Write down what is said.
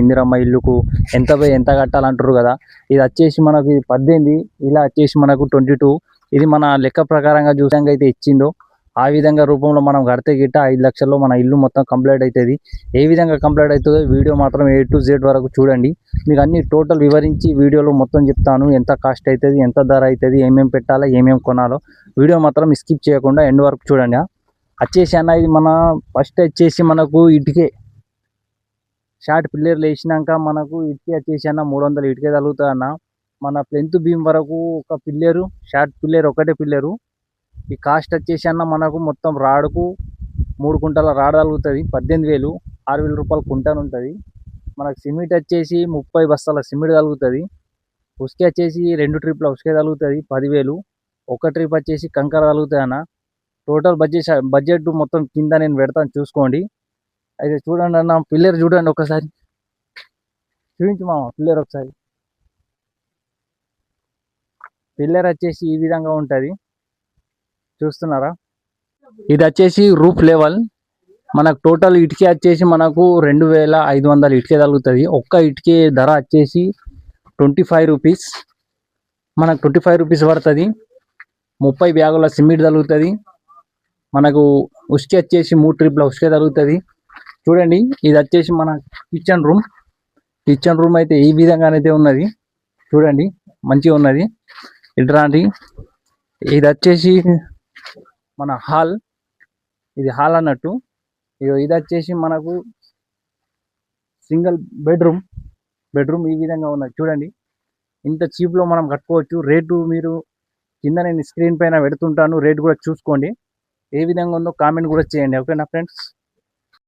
ఇందిరమ్మ ఇల్లుకు ఎంత కట్టాలంటారు కదా. ఇది వచ్చేసి మనకు 18, ఇలా వచ్చేసి మనకు 22. ఇది మన లెక్క ప్రకారంగా చూసాక అయితే ఇచ్చిందో ఆ విధంగా రూపంలో మనం కడితే గిట్ట 5 లక్షల్లో మన ఇల్లు మొత్తం కంప్లీట్ అవుతుంది. ఏ విధంగా కంప్లీట్ అవుతుందో వీడియో మాత్రం A to Z వరకు చూడండి. మీకు అన్ని టోటల్ వివరించి వీడియోలో మొత్తం చెప్తాను. ఎంత కాస్ట్ అవుతుంది, ఎంత ధర అవుతుంది, ఏమేమి పెట్టాలో, ఏమేమి కొనాలో వీడియో మాత్రం స్కిప్ చేయకుండా ఎండ్ వరకు చూడండి. వచ్చేసి అన్న ఇది మన ఫస్ట్ వచ్చేసి మనకు ఇటుకే షార్ట్ పిల్లర్లు వేసినాక మనకు ఇటుకే వచ్చేసి అన్న 300 ఇటుకే తగులుతుంది అన్న. మన ప్లెంత్ బీమ్ వరకు ఒక పిల్లరు, షార్ట్ పిల్లర్ ఒకటే పిల్లరు. ఈ కాస్ట్ వచ్చేసి అన్న మనకు మొత్తం రాడుకు 3 కుంటల రాడు తగులుతుంది. 18,000, 6,000 రూపాయలు కుంటను ఉంటుంది. మనకు సిమెంట్ వచ్చేసి 30 బస్తాల సిమెంట్ తగులుతుంది. ఉసుకే వచ్చేసి 2 ట్రిప్ల ఉసుకే తగులుతుంది 10,000. ఒక ట్రిప్ వచ్చేసి కంకర తగులుతుంది అన్న. టోటల్ బడ్జెట్ మొత్తం కింద నేను పెడతాను చూసుకోండి. అయితే చూడండి అన్న, పిల్లర్ చూడండి ఒకసారి, చూపించు మామ పిల్లర్ ఒకసారి. పిల్లర్ వచ్చేసి ఈ విధంగా ఉంటుంది, చూస్తున్నారా. ఇది వచ్చేసి రూఫ్ లెవెల్. మనకు టోటల్ ఇటుకే వచ్చేసి మనకు 2,500 ఇటుకే తగులుతుంది. ఒక్క ఇటుకే ధర వచ్చేసి 25 రూపీస్. మనకు 25 రూపీస్ పడుతుంది. 30 బ్యాగుల సిమెంట్ తగులుతుంది. మనకు ఉసుకే వచ్చేసి 3 ట్రిప్ల ఉసుకే తగులుతుంది. చూడండి ఇది వచ్చేసి మన కిచెన్ రూమ్ అయితే ఈ విధంగానైతే ఉన్నది. చూడండి మంచిగా ఉన్నది. ఇట్లాంటి ఇది వచ్చేసి మన హాల్, ఇది హాల్ అన్నట్టు. ఇది వచ్చేసి మనకు సింగిల్ బెడ్రూమ్ ఈ విధంగా ఉన్నది. చూడండి ఇంత చీప్లో మనం కట్టుకోవచ్చు. రేటు మీరు కింద నేను స్క్రీన్ పైన పెడుతుంటాను, రేటు కూడా చూసుకోండి. ఏ విధంగా ఉందో కామెంట్ కూడా చేయండి. ఓకేనా ఫ్రెండ్స్.